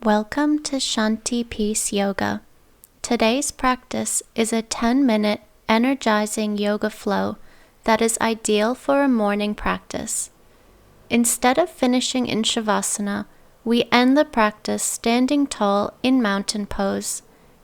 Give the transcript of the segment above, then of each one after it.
Welcome to Shanti Peace Yoga. Today's practice is a 10-minute energizing yoga flow that is ideal for a morning practice. Instead of finishing in Shavasana, we end the practice standing tall in mountain pose,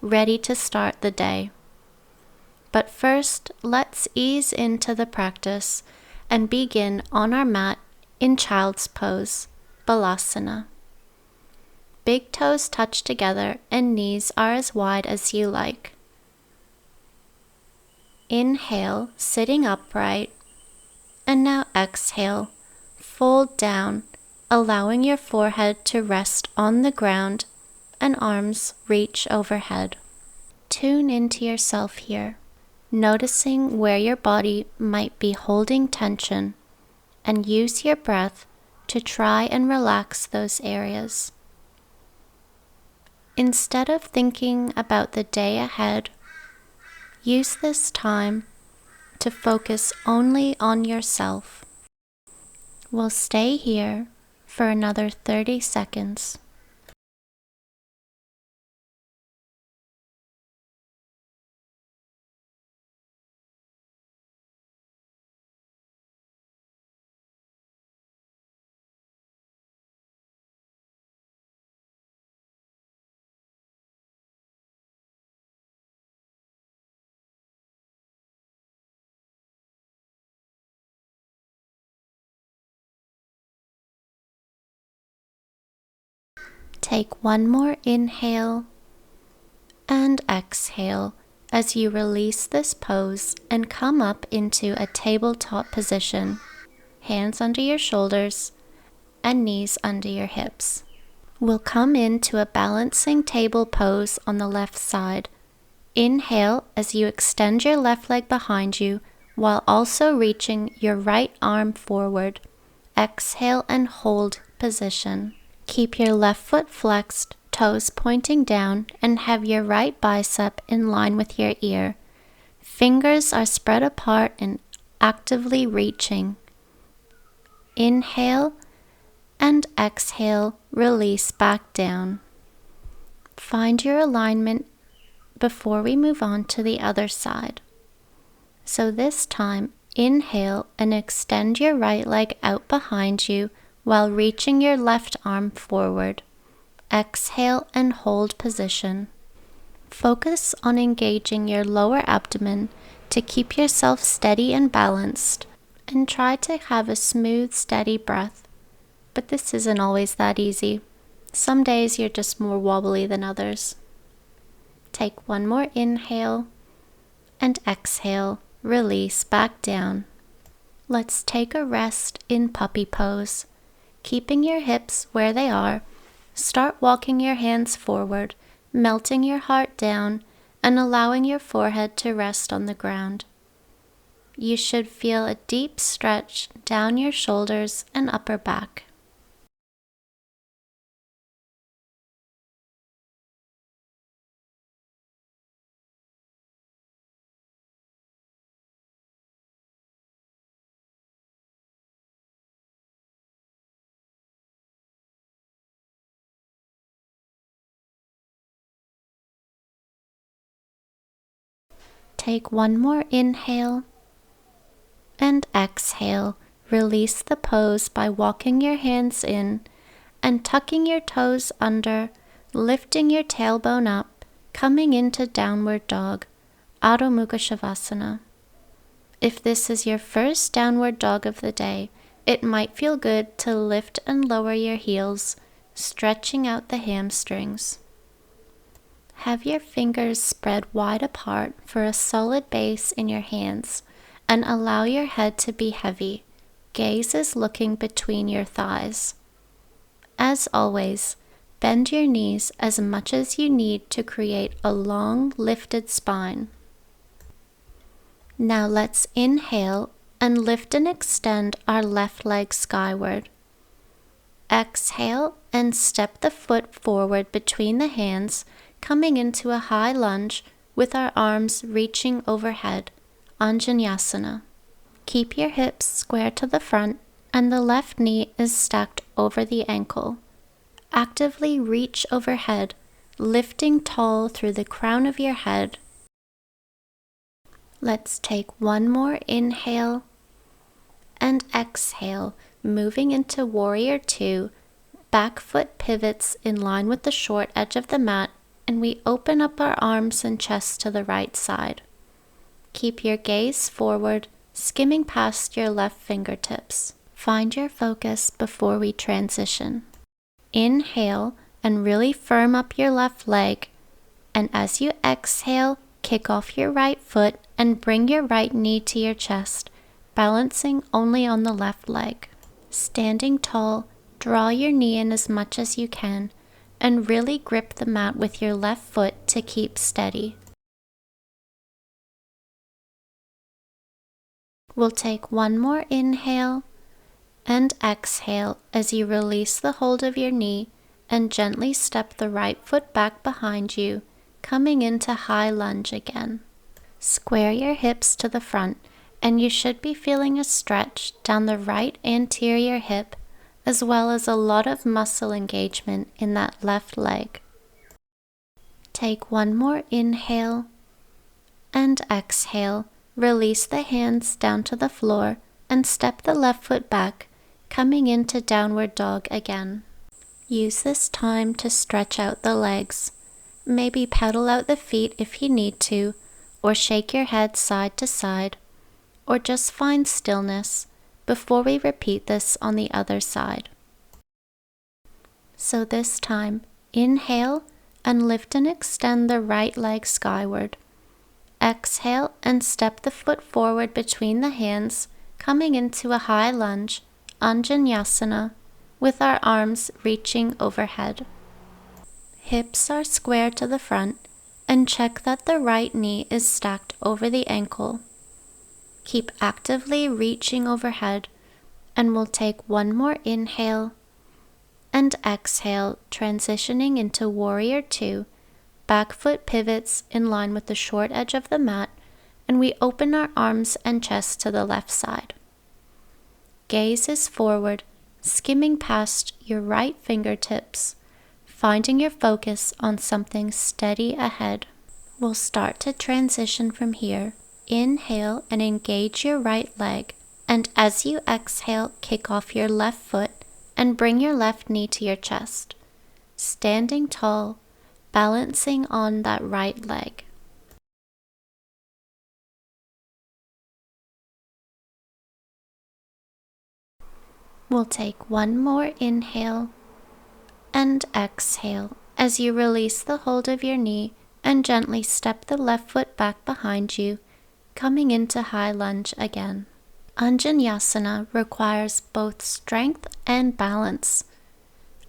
ready to start the day. But first, let's ease into the practice and begin on our mat in child's pose, Balasana. Big toes touch together and knees are as wide as you like. Inhale, sitting upright, and now exhale, fold down, allowing your forehead to rest on the ground and arms reach overhead. Tune into yourself here, noticing where your body might be holding tension, and use your breath to try and relax those areas. Instead of thinking about the day ahead, use this time to focus only on yourself. We'll stay here for another 30 seconds. Take one more inhale and exhale as you release this pose and come up into a tabletop position, hands under your shoulders and knees under your hips. We'll come into a balancing table pose on the left side. Inhale as you extend your left leg behind you while also reaching your right arm forward. Exhale and hold position. Keep your left foot flexed, toes pointing down, and have your right bicep in line with your ear. Fingers are spread apart and actively reaching. Inhale and exhale, release back down. Find your alignment before we move on to the other side. So this time, inhale and extend your right leg out behind you while reaching your left arm forward. Exhale and hold position. Focus on engaging your lower abdomen to keep yourself steady and balanced, and try to have a smooth, steady breath. But this isn't always that easy. Some days you're just more wobbly than others. Take one more inhale and exhale, release back down. Let's take a rest in puppy pose. Keeping your hips where they are, start walking your hands forward, melting your heart down, and allowing your forehead to rest on the ground. You should feel a deep stretch down your shoulders and upper back. Take one more inhale and exhale. Release the pose by walking your hands in and tucking your toes under, lifting your tailbone up, coming into downward dog, Adho Mukha Shavasana. If this is your first downward dog of the day, it might feel good to lift and lower your heels, stretching out the hamstrings. Have your fingers spread wide apart for a solid base in your hands, and allow your head to be heavy. Gaze is looking between your thighs. As always, bend your knees as much as you need to create a long, lifted spine. Now let's inhale and lift and extend our left leg skyward. Exhale and step the foot forward between the hands, coming into a high lunge with our arms reaching overhead, Anjaneyasana. Keep your hips square to the front and the left knee is stacked over the ankle. Actively reach overhead, lifting tall through the crown of your head. Let's take one more inhale and exhale, moving into Warrior Two. Back foot pivots in line with the short edge of the mat, and we open up our arms and chest to the right side. Keep your gaze forward, skimming past your left fingertips. Find your focus before we transition. Inhale and really firm up your left leg, and as you exhale, kick off your right foot and bring your right knee to your chest, balancing only on the left leg. Standing tall, draw your knee in as much as you can, and really grip the mat with your left foot to keep steady. We'll take one more inhale and exhale as you release the hold of your knee and gently step the right foot back behind you, coming into high lunge again. Square your hips to the front, and you should be feeling a stretch down the right anterior hip, as well as a lot of muscle engagement in that left leg. Take one more inhale and exhale. Release the hands down to the floor and step the left foot back, coming into downward dog again. Use this time to stretch out the legs. Maybe pedal out the feet if you need to, or shake your head side to side, or just find stillness before we repeat this on the other side. So this time, inhale and lift and extend the right leg skyward. Exhale and step the foot forward between the hands, coming into a high lunge, Anjaneyasana, with our arms reaching overhead. Hips are square to the front, and check that the right knee is stacked over the ankle. Keep actively reaching overhead, and we'll take one more inhale and exhale, transitioning into Warrior Two. Back foot pivots in line with the short edge of the mat, and we open our arms and chest to the left side. Gaze is forward, skimming past your right fingertips, finding your focus on something steady ahead. We'll start to transition from here. Inhale and engage your right leg, and as you exhale, kick off your left foot and bring your left knee to your chest. Standing tall, balancing on that right leg. We'll take one more inhale and exhale as you release the hold of your knee and gently step the left foot back behind you, coming into high lunge again. Anjaneyasana requires both strength and balance,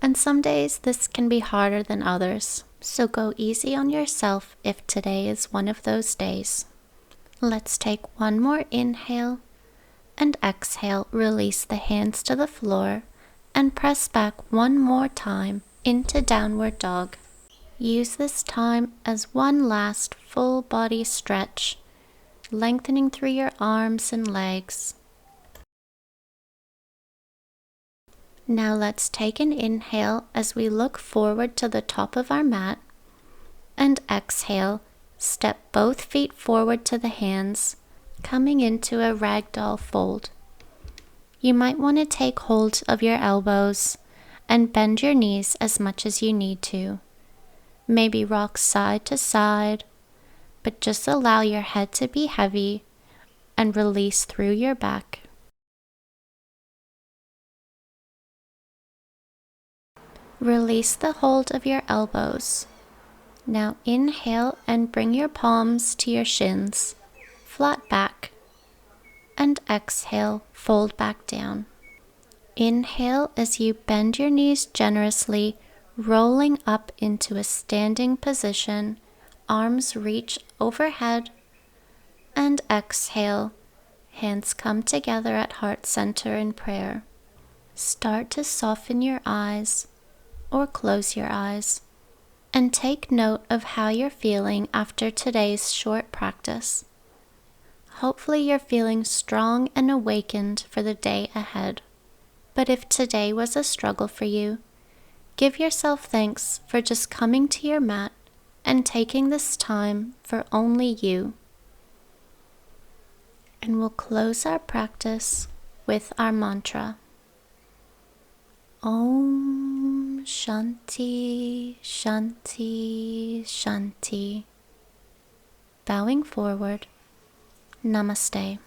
and some days this can be harder than others, so go easy on yourself if today is one of those days. Let's take one more inhale and exhale. Release the hands to the floor and press back one more time into downward dog. Use this time as one last full body stretch, lengthening through your arms and legs. Now let's take an inhale as we look forward to the top of our mat, and exhale, step both feet forward to the hands, coming into a ragdoll fold. You might want to take hold of your elbows and bend your knees as much as you need to. Maybe rock side to side, but just allow your head to be heavy and release through your back. Release the hold of your elbows. Now inhale and bring your palms to your shins, flat back, and exhale, fold back down. Inhale as you bend your knees generously, rolling up into a standing position, arms reach overhead, and exhale, hands come together at heart center in prayer. Start to soften your eyes or close your eyes, and take note of how you're feeling after today's short practice. Hopefully you're feeling strong and awakened for the day ahead. But if today was a struggle for you, Give yourself thanks for just coming to your mat and taking this time for only you. And we'll close our practice with our mantra. Om Shanti Shanti Shanti. Bowing forward. Namaste.